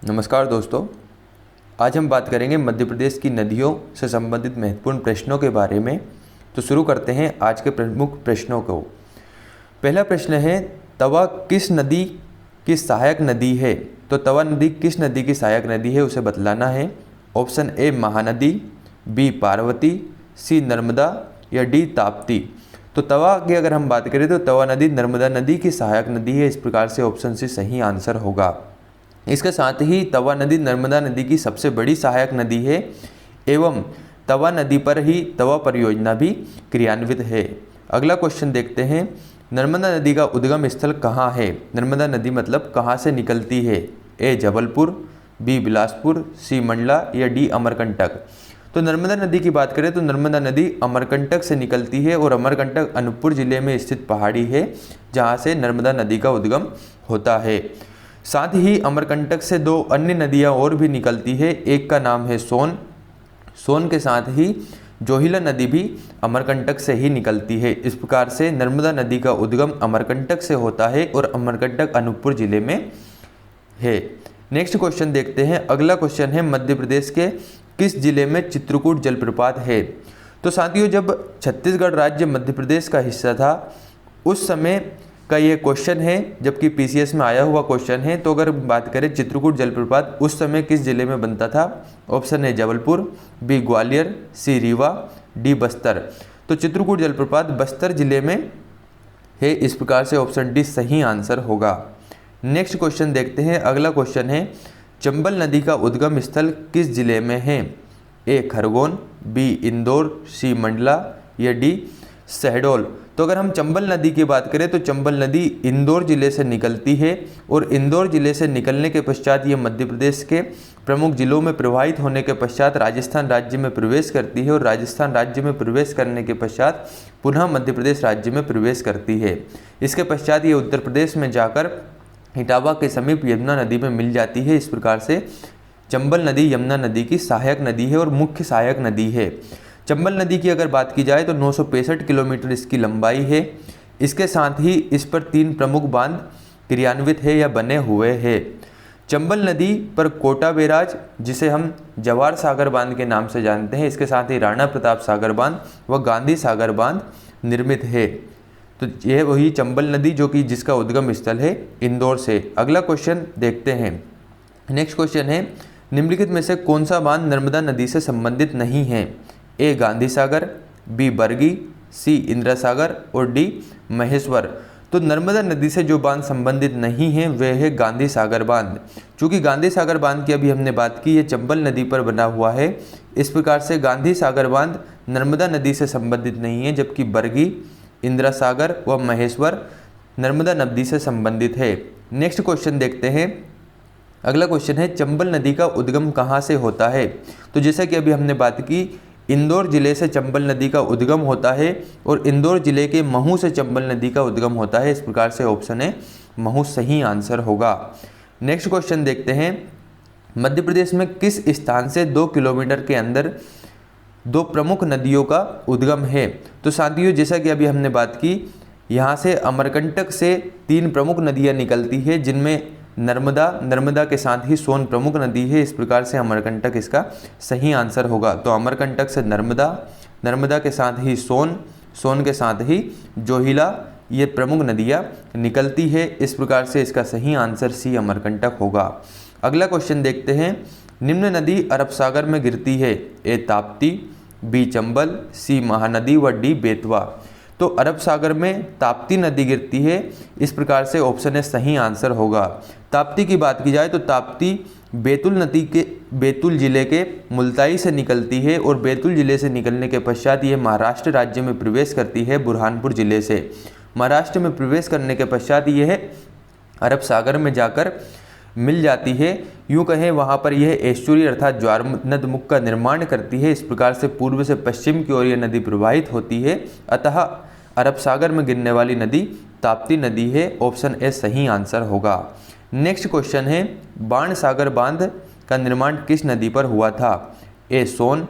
नमस्कार दोस्तों, आज हम बात करेंगे मध्य प्रदेश की नदियों से संबंधित महत्वपूर्ण प्रश्नों के बारे में। तो शुरू करते हैं आज के प्रमुख प्रश्नों को। पहला प्रश्न है, तवा किस नदी की सहायक नदी है? तो तवा नदी किस नदी की सहायक नदी है उसे बतलाना है। Option A Mahanadi, B Parvati, C Narmada या डी ताप्ती। तो तवा की अगर हम बात करें तो तवा नदी नर्मदा नदी की सहायक नदी है। इस प्रकार से ऑप्शन सी सही आंसर होगा। इसके साथ ही तवा नदी नर्मदा नदी की सबसे बड़ी सहायक नदी है एवं तवा नदी पर ही तवा परियोजना भी क्रियान्वित है। अगला क्वेश्चन देखते हैं, नर्मदा नदी का उद्गम स्थल कहाँ है? नर्मदा नदी मतलब कहाँ से निकलती है? ए जबलपुर, बी बिलासपुर, सी मंडला या डी अमरकंटक। तो नर्मदा नदी की बात करें तो नर्मदा नदी अमरकंटक से निकलती है और अमरकंटक अनूपपुर जिले में स्थित पहाड़ी है जहाँ से नर्मदा नदी का उद्गम होता है। साथ ही अमरकंटक से दो अन्य नदियां और भी निकलती है। एक का नाम है सोन। सोन के साथ ही जोहिला नदी भी अमरकंटक से ही निकलती है। इस प्रकार से नर्मदा नदी का उद्गम अमरकंटक से होता है और अमरकंटक अनूपपुर जिले में है। नेक्स्ट क्वेश्चन देखते हैं। अगला क्वेश्चन है, मध्य प्रदेश के किस जिले में चित्रकूट जलप्रपात है? तो साथियों, जब छत्तीसगढ़ राज्य मध्य प्रदेश का हिस्सा था उस समय का ये क्वेश्चन है, जबकि पीसीएस में आया हुआ क्वेश्चन है। तो अगर बात करें चित्रकूट जलप्रपात उस समय किस जिले में बनता था? ऑप्शन है जबलपुर, बी ग्वालियर, सी रीवा, डी बस्तर। तो चित्रकूट जलप्रपात बस्तर जिले में है। इस प्रकार से ऑप्शन डी सही आंसर होगा। नेक्स्ट क्वेश्चन देखते हैं। अगला क्वेश्चन है, चंबल नदी का उद्गम स्थल किस जिले में है? ए खरगोन, बी इंदौर, सी मंडला या डी शहडोल। तो अगर हम चंबल नदी की बात करें तो चंबल नदी इंदौर जिले से निकलती है और इंदौर जिले से निकलने के पश्चात ये मध्य प्रदेश के प्रमुख जिलों में प्रवाहित होने के पश्चात राजस्थान राज्य में प्रवेश करती है और राजस्थान राज्य में प्रवेश करने के पश्चात पुनः मध्य प्रदेश राज्य में प्रवेश करती है। इसके पश्चात ये उत्तर प्रदेश में जाकर इटावा के समीप यमुना नदी में मिल जाती है। इस प्रकार से चंबल नदी यमुना नदी की सहायक नदी है और मुख्य सहायक नदी है। चंबल नदी की अगर बात की जाए तो 965 किलोमीटर इसकी लंबाई है। इसके साथ ही इस पर 3 प्रमुख बांध क्रियान्वित है या बने हुए हैं। चंबल नदी पर कोटा बैराज, जिसे हम जवाहर सागर बांध के नाम से जानते हैं, इसके साथ ही राणा प्रताप सागर बांध व गांधी सागर बांध निर्मित है। तो यह वही चंबल नदी जो कि जिसका उद्गम स्थल है इंदौर से। अगला क्वेश्चन देखते हैं। नेक्स्ट क्वेश्चन है, निम्नलिखित में से कौन सा बांध नर्मदा नदी से संबंधित नहीं है? ए गांधी सागर, बी बरगी, सी इंदिरा सागर और डी महेश्वर। तो नर्मदा नदी से जो बांध संबंधित नहीं है वह है गांधी सागर बांध। चूँकि गांधी सागर बांध की अभी हमने बात की, ये चंबल नदी पर बना हुआ है। इस प्रकार से गांधी सागर बांध नर्मदा नदी से संबंधित नहीं है, जबकि बरगी, इंदिरा सागर व महेश्वर नर्मदा नदी से संबंधित है। नेक्स्ट क्वेश्चन देखते हैं। अगला क्वेश्चन है, चंबल नदी का उद्गम कहाँ से होता है? तो जैसा कि अभी हमने बात की, इंदौर जिले से चंबल नदी का उद्गम होता है और इंदौर जिले के महू से चंबल नदी का उद्गम होता है। इस प्रकार से ऑप्शन है महू सही आंसर होगा। नेक्स्ट क्वेश्चन देखते हैं। मध्य प्रदेश में किस स्थान से 2 किलोमीटर के अंदर 2 प्रमुख नदियों का उद्गम है? तो साथियों, जैसा कि अभी हमने बात की, यहाँ से अमरकंटक से 3 प्रमुख नदियाँ निकलती है, जिनमें नर्मदा के साथ ही सोन प्रमुख नदी है। इस प्रकार से अमरकंटक इसका सही आंसर होगा। तो अमरकंटक से नर्मदा के साथ ही सोन के साथ ही जोहिला, ये प्रमुख नदियाँ निकलती है। इस प्रकार से इसका सही आंसर सी अमरकंटक होगा। अगला क्वेश्चन देखते हैं। निम्न नदी अरब सागर में गिरती है? ए ताप्ती, बी चंबल, सी महानदी व डी बेतवा। तो अरब सागर में ताप्ती नदी गिरती है। इस प्रकार से ऑप्शन है सही आंसर होगा। ताप्ती की बात की जाए तो ताप्ती बैतूल जिले के मुल्ताई से निकलती है और बैतूल जिले से निकलने के पश्चात ये महाराष्ट्र राज्य में प्रवेश करती है बुरहानपुर जिले से। महाराष्ट्र में प्रवेश करने के पश्चात यह अरब सागर में जाकर मिल जाती है। यूँ कहें वहाँ पर यह एस्चुरी अर्थात ज्वार नदमुख का निर्माण करती है। इस प्रकार से पूर्व से पश्चिम की ओर यह नदी प्रवाहित होती है। अतः अरब सागर में गिरने वाली नदी ताप्ती नदी है। ऑप्शन ए सही आंसर होगा। नेक्स्ट क्वेश्चन है, बाणसागर बांध का निर्माण किस नदी पर हुआ था? ए सोन,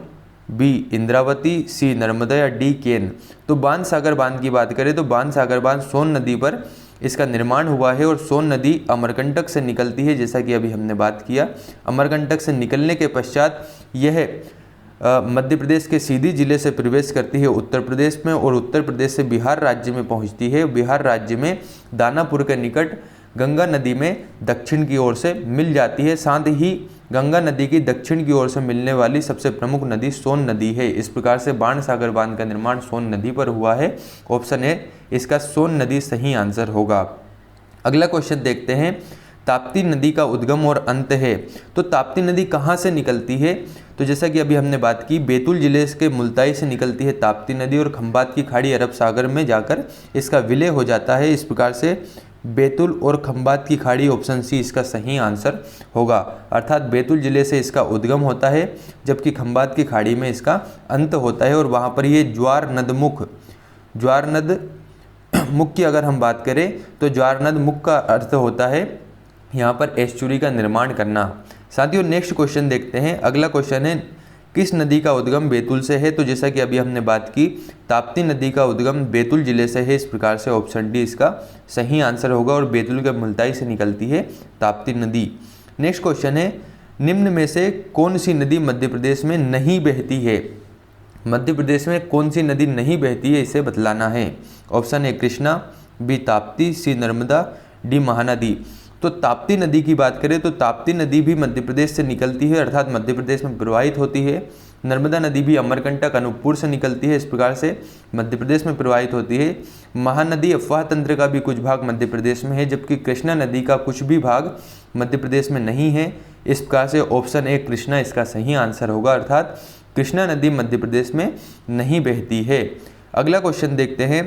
बी इंद्रावती, सी नर्मदा या डी केन। तो बाणसागर बांध की बात करें तो बाणसागर बांध सोन नदी पर इसका निर्माण हुआ है और सोन नदी अमरकंटक से निकलती है, जैसा कि अभी हमने बात किया। अमरकंटक से निकलने के पश्चात यह मध्य प्रदेश के सीधी जिले से प्रवेश करती है उत्तर प्रदेश में और उत्तर प्रदेश से बिहार राज्य में पहुंचती है। बिहार राज्य में दानापुर के निकट गंगा नदी में दक्षिण की ओर से मिल जाती है। साथ ही गंगा नदी की दक्षिण की ओर से मिलने वाली सबसे प्रमुख नदी सोन नदी है। इस प्रकार से बाणसागर बांध का निर्माण सोन नदी पर हुआ है। ऑप्शन ए इसका सोन नदी सही आंसर होगा। अगला क्वेश्चन देखते हैं, ताप्ती नदी का उद्गम और अंत है। तो ताप्ती नदी कहाँ से निकलती है? तो जैसा कि अभी हमने बात की, बैतूल जिले के मुल्ताई से निकलती है ताप्ती नदी और खंबात की खाड़ी अरब सागर में जाकर इसका विलय हो जाता है। इस प्रकार से बैतूल और खंबात की खाड़ी, ऑप्शन सी इसका सही आंसर होगा। अर्थात बैतूल जिले से इसका उद्गम होता है जबकि खंबात की खाड़ी में इसका अंत होता है और वहाँ पर ये ज्वार नद मुख की अगर हम बात करें तो ज्वार नद मुख का अर्थ होता है यहाँ पर एस्चुरी का निर्माण करना। साथियों नेक्स्ट क्वेश्चन देखते हैं। अगला क्वेश्चन है, किस नदी का उद्गम बैतूल से है? तो जैसा कि अभी हमने बात की, ताप्ती नदी का उद्गम बैतूल जिले से है। इस प्रकार से ऑप्शन डी इसका सही आंसर होगा और बैतूल के मुल्ताई से निकलती है ताप्ती नदी। नेक्स्ट क्वेश्चन है, निम्न में से कौन सी नदी मध्य प्रदेश में नहीं बहती है? मध्य प्रदेश में कौन सी नदी नहीं बहती है, इसे बतलाना है। Option A Krishna, B Tapti, C Narmada, D Mahanadi. तो ताप्ती नदी की बात करें तो ताप्ती नदी भी मध्य प्रदेश से निकलती है, अर्थात मध्य प्रदेश में प्रवाहित होती है। नर्मदा नदी भी अमरकंटक अनूपपुर से निकलती है, इस प्रकार से मध्य प्रदेश में प्रवाहित होती है। महानदी अफवाह तंत्र का भी कुछ भाग मध्य प्रदेश में है, जबकि कृष्णा नदी का कुछ भी भाग मध्य प्रदेश में नहीं है। इस प्रकार से ऑप्शन ए कृष्णा इसका सही आंसर होगा, अर्थात कृष्णा नदी मध्य प्रदेश में नहीं बहती है। अगला क्वेश्चन देखते हैं,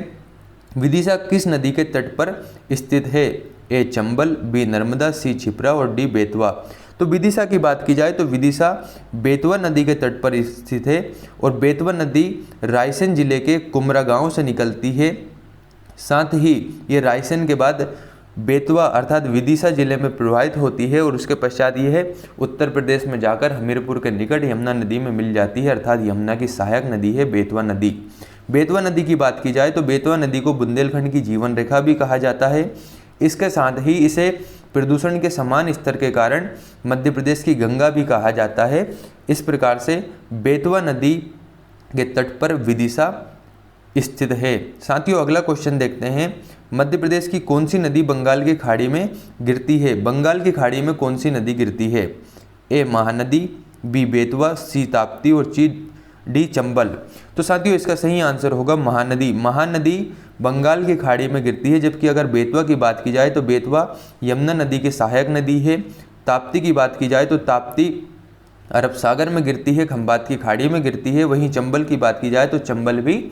विदिशा किस नदी के तट पर स्थित है? ए चंबल, बी नर्मदा, सी छिप्रा और डी बेतवा। तो विदिशा की बात की जाए तो विदिशा बेतवा नदी के तट पर स्थित है और बेतवा नदी रायसेन जिले के कुमरा गांव से निकलती है। साथ ही ये रायसेन के बाद बेतवा अर्थात विदिशा जिले में प्रवाहित होती है और उसके पश्चात यह उत्तर प्रदेश में जाकर हमीरपुर के निकट यमुना नदी में मिल जाती है, अर्थात यमुना की सहायक नदी है बेतवा नदी। बेतवा नदी की बात की जाए तो बेतवा नदी को बुंदेलखंड की जीवन रेखा भी कहा जाता है। इसके साथ ही इसे प्रदूषण के समान स्तर के कारण मध्य प्रदेश की गंगा भी कहा जाता है। इस प्रकार से बेतवा नदी के तट पर विदिशा स्थित है। साथियों अगला क्वेश्चन देखते हैं, मध्य प्रदेश की कौन सी नदी बंगाल की खाड़ी में गिरती है? बंगाल की खाड़ी में कौन सी नदी गिरती है? ए महानदी, बी बेतवा, सी ताप्ती और डी चंबल। तो साथियों इसका सही आंसर होगा महानदी। महानदी बंगाल की खाड़ी में गिरती है, जबकि अगर बेतवा की बात की जाए तो बेतवा यमुना नदी की सहायक नदी है। ताप्ती की बात की जाए तो ताप्ती अरब सागर में गिरती है, खंबात की खाड़ी में गिरती है। वहीं चंबल की बात की जाए तो चंबल भी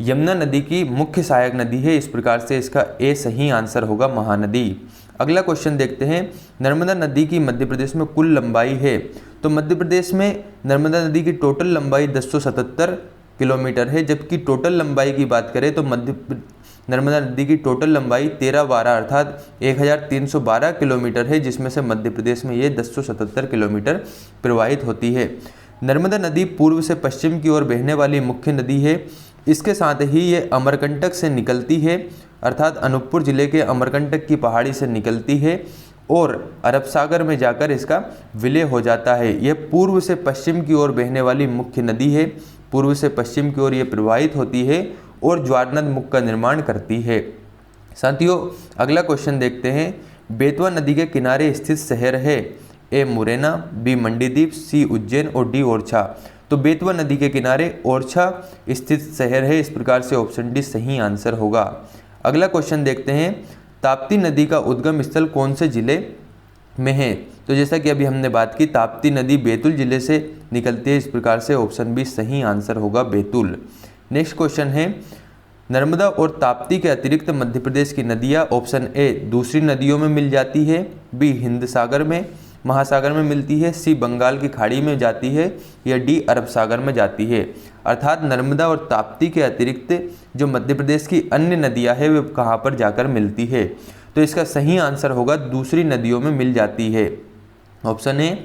यमुना नदी की मुख्य सहायक नदी है। इस प्रकार से इसका ए सही आंसर होगा महानदी। अगला क्वेश्चन देखते हैं, नर्मदा नदी की मध्य प्रदेश में कुल लंबाई है? तो मध्य प्रदेश में नर्मदा नदी की टोटल लंबाई 1077 किलोमीटर है, जबकि टोटल लंबाई की बात करें तो नर्मदा नदी की टोटल लंबाई 1312 अर्थात 1312 किलोमीटर है, जिसमें से मध्य प्रदेश में ये 1077 किलोमीटर प्रवाहित होती है। नर्मदा नदी पूर्व से पश्चिम की ओर बहने वाली मुख्य नदी है। इसके साथ ही ये अमरकंटक से निकलती है, अर्थात अनूपपुर जिले के अमरकंटक की पहाड़ी से निकलती है और अरब सागर में जाकर इसका विलय हो जाता है। यह पूर्व से पश्चिम की ओर बहने वाली मुख्य नदी है। पूर्व से पश्चिम की ओर ये प्रवाहित होती है और ज्वारनद मुख का निर्माण करती है। साथियों अगला क्वेश्चन देखते हैं, बेतवा नदी के किनारे स्थित शहर है? ए मुरैना, बी मंडीदीप, सी उज्जैन और डी ओरछा। तो बेतवा नदी के किनारे ओरछा स्थित शहर है। इस प्रकार से ऑप्शन डी सही आंसर होगा। अगला क्वेश्चन देखते हैं, ताप्ती नदी का उद्गम स्थल कौन से जिले में है? तो जैसा कि अभी हमने बात की, ताप्ती नदी बैतूल जिले से निकलती है। इस प्रकार से ऑप्शन बी सही आंसर होगा बैतूल। नेक्स्ट क्वेश्चन है, नर्मदा और ताप्ती के अतिरिक्त मध्य प्रदेश की नदियाँ ऑप्शन ए दूसरी नदियों में मिल जाती है, बी हिंद सागर में महासागर में मिलती है, सी बंगाल की खाड़ी में जाती है या डी अरब सागर में जाती है। अर्थात नर्मदा और ताप्ती के अतिरिक्त जो मध्य प्रदेश की अन्य नदियां हैं वे कहाँ पर जाकर मिलती है? तो इसका सही आंसर होगा दूसरी नदियों में मिल जाती है। ऑप्शन ए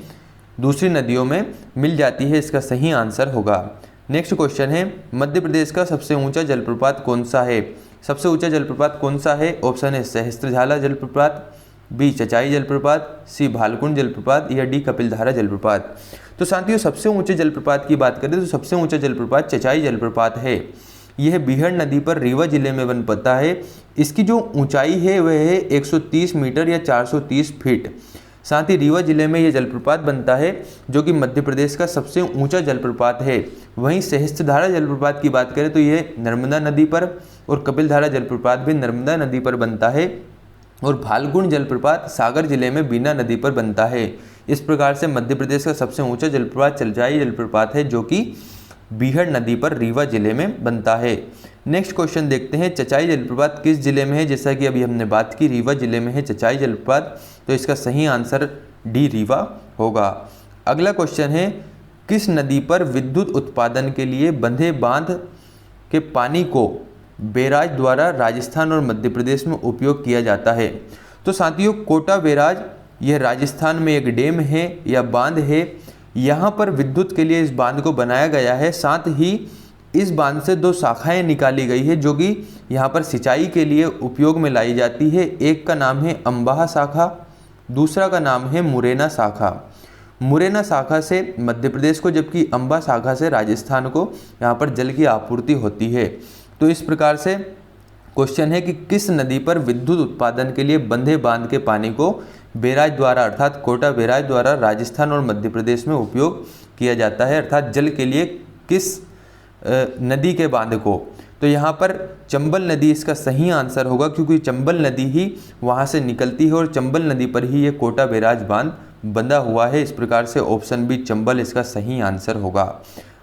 दूसरी नदियों में मिल जाती है, इसका सही आंसर होगा। नेक्स्ट क्वेश्चन है, मध्य प्रदेश का सबसे ऊंचा जलप्रपात कौन सा है? सबसे ऊंचा जलप्रपात कौन सा है? ऑप्शन है सहस्त्रझाला जलप्रपात, बी चचाई जलप्रपात, सी भालकुंड जलप्रपात या डी कपिलधारा जलप्रपात। तो साथियों सबसे ऊंचे जलप्रपात की बात करें तो सबसे ऊंचा जलप्रपात चचाई जलप्रपात है। यह बीहड़ नदी पर रीवा जिले में बन पड़ता है। इसकी जो ऊंचाई है वह है 130 मीटर या 430 फीट। साथ ही रीवा जिले में यह जलप्रपात बनता है जो कि मध्य प्रदेश का सबसे ऊंचा जलप्रपात है। वहीं सहस्त्रधारा जलप्रपात की बात करें तो यह नर्मदा नदी पर और कपिलधारा जलप्रपात भी नर्मदा नदी पर बनता है और भालकुंड जलप्रपात सागर जिले में बीना नदी पर बनता है। इस प्रकार से मध्य प्रदेश का सबसे ऊंचा जलप्रपात चचाई जलप्रपात है जो कि बीहड़ नदी पर रीवा जिले में बनता है। नेक्स्ट क्वेश्चन देखते हैं, चचाई जलप्रपात किस जिले में है? जैसा कि अभी हमने बात की रीवा जिले में है चचाई जलप्रपात, तो इसका सही आंसर डी रीवा होगा। अगला क्वेश्चन है, किस नदी पर विद्युत उत्पादन के लिए बंधे बांध के पानी को बैराज द्वारा राजस्थान और मध्य प्रदेश में उपयोग किया जाता है? तो साथियों कोटा बैराज यह राजस्थान में एक डैम है या बांध है। यहाँ पर विद्युत के लिए इस बांध को बनाया गया है। साथ ही इस बांध से दो शाखाएं निकाली गई है जो कि यहाँ पर सिंचाई के लिए उपयोग में लाई जाती है। एक का नाम है अम्बाहा शाखा, दूसरा का नाम है मुरैना शाखा। मुरैना शाखा से मध्य प्रदेश को जबकि अम्बा शाखा से राजस्थान को यहाँ पर जल की आपूर्ति होती है। तो इस प्रकार से क्वेश्चन है कि किस नदी पर विद्युत उत्पादन के लिए बंधे बांध के पानी को बैराज द्वारा अर्थात कोटा बैराज द्वारा राजस्थान और मध्य प्रदेश में उपयोग किया जाता है, अर्थात जल के लिए किस नदी के बांध को? तो यहाँ पर चंबल नदी इसका सही आंसर होगा क्योंकि चंबल नदी ही वहाँ से निकलती है और चंबल नदी पर ही ये कोटा बैराज बांध बंधा हुआ है। इस प्रकार से ऑप्शन बी चंबल इसका सही आंसर होगा।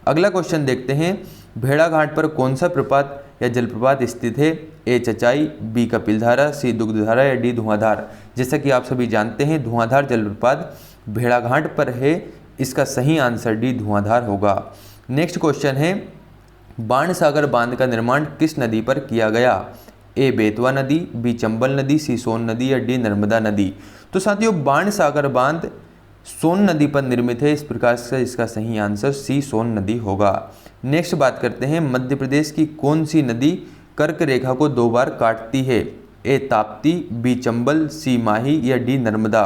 अगला क्वेश्चन देखते हैं, भेड़ाघाट पर कौन सा प्रपात या जलप्रपात स्थित है? ए चचाई, बी कपिलधारा, सी दुग्धधारा या डी धुआंधार। जैसा कि आप सभी जानते हैं धुआंधार जलप्रपात भेड़ाघाट पर है, इसका सही आंसर डी धुआंधार होगा। नेक्स्ट क्वेश्चन है, बाणसागर बांध का निर्माण किस नदी पर किया गया? ए बेतवा नदी, बी चंबल नदी, सी सोन नदी या डी नर्मदा नदी। तो साथियों बाणसागर बांध सोन नदी पर निर्मित है। इस प्रकार से इसका सही आंसर सी सोन नदी होगा। नेक्स्ट बात करते हैं, मध्य प्रदेश की कौन सी नदी कर्क रेखा को दो बार काटती है? ए ताप्ती, बी चंबल, सी माही या डी नर्मदा।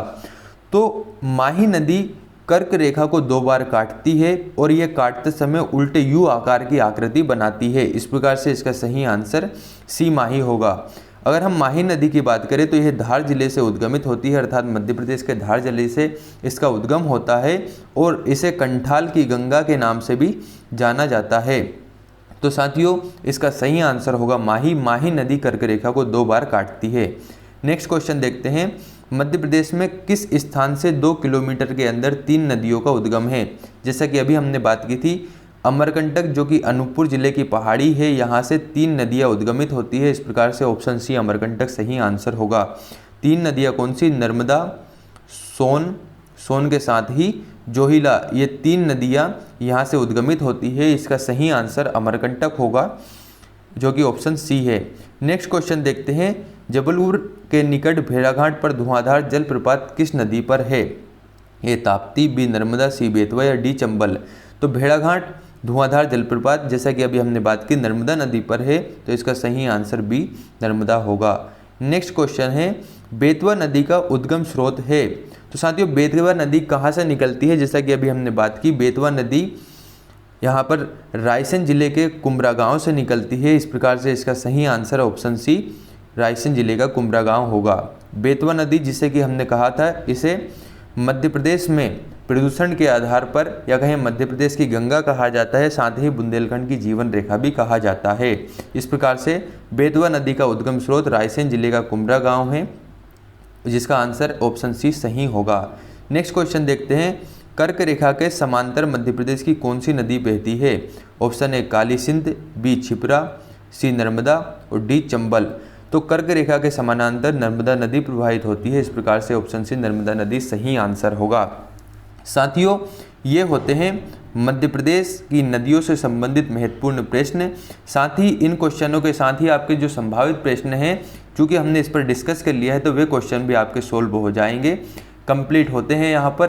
तो माही नदी कर्क रेखा को दो बार काटती है और यह काटते समय उल्टे यू आकार की आकृति बनाती है। इस प्रकार से इसका सही आंसर सी माही होगा। अगर हम माही नदी की बात करें तो यह धार जिले से उद्गमित होती है, अर्थात मध्य प्रदेश के धार जिले से इसका उद्गम होता है और इसे कंठाल की गंगा के नाम से भी जाना जाता है। तो साथियों इसका सही आंसर होगा माही। माही नदी कर्क रेखा को दो बार काटती है। नेक्स्ट क्वेश्चन देखते हैं, मध्य प्रदेश में किस स्थान से 2 किलोमीटर के अंदर 3 नदियों का उद्गम है? जैसा कि अभी हमने बात की थी, अमरकंटक जो कि अनूपपुर जिले की पहाड़ी है, यहाँ से 3 नदियाँ उद्गमित होती है। इस प्रकार से ऑप्शन सी अमरकंटक सही आंसर होगा। 3 नदियाँ कौन सी? नर्मदा, सोन के साथ ही जोहिला, ये 3 नदियाँ यहाँ से उद्गमित होती है। इसका सही आंसर अमरकंटक होगा जो कि ऑप्शन सी है। नेक्स्ट क्वेश्चन देखते हैं, जबलपुर के निकट भेड़ाघाट पर धुआंधार जलप्रपात किस नदी पर है? ए ताप्ती, बी नर्मदा, सी बेतवा या डी चंबल। तो भेड़ाघाट धुआंधार जलप्रपात जैसा कि अभी हमने बात की नर्मदा नदी पर है, तो इसका सही आंसर बी नर्मदा होगा। नेक्स्ट क्वेश्चन है, बेतवा नदी का उद्गम स्रोत है। तो साथियों बेतवा नदी कहाँ से निकलती है? जैसा कि अभी हमने बात की बेतवा नदी यहाँ पर रायसेन जिले के कुमरा गांव से निकलती है। इस प्रकार से इसका सही आंसर ऑप्शन सी रायसेन जिले का कुमरा गांव होगा। बेतवा नदी जिसे कि हमने कहा था, इसे मध्य प्रदेश में प्रदूषण के आधार पर या कहें मध्य प्रदेश की गंगा कहा जाता है, साथ ही बुंदेलखंड की जीवन रेखा भी कहा जाता है। इस प्रकार से बेतवा नदी का उद्गम स्रोत रायसेन जिले का कुमरा गांव है, जिसका आंसर ऑप्शन सी सही होगा। नेक्स्ट क्वेश्चन देखते हैं, कर्क रेखा के समांतर मध्य प्रदेश की कौन सी नदी बहती है? Option A Kali Sindh, B Chhipra, C Narmada और डी चंबल। तो कर्क रेखा के समानांतर नर्मदा नदी प्रवाहित होती है। इस प्रकार से ऑप्शन सी नर्मदा नदी सही आंसर होगा। साथियों ये होते हैं मध्य प्रदेश की नदियों से संबंधित महत्वपूर्ण प्रश्न। साथ ही इन क्वेश्चनों के साथ ही आपके जो संभावित प्रश्न हैं, चूँकि हमने इस पर डिस्कस कर लिया है, तो वे क्वेश्चन भी आपके सोल्व हो जाएंगे, कंप्लीट होते हैं यहाँ पर।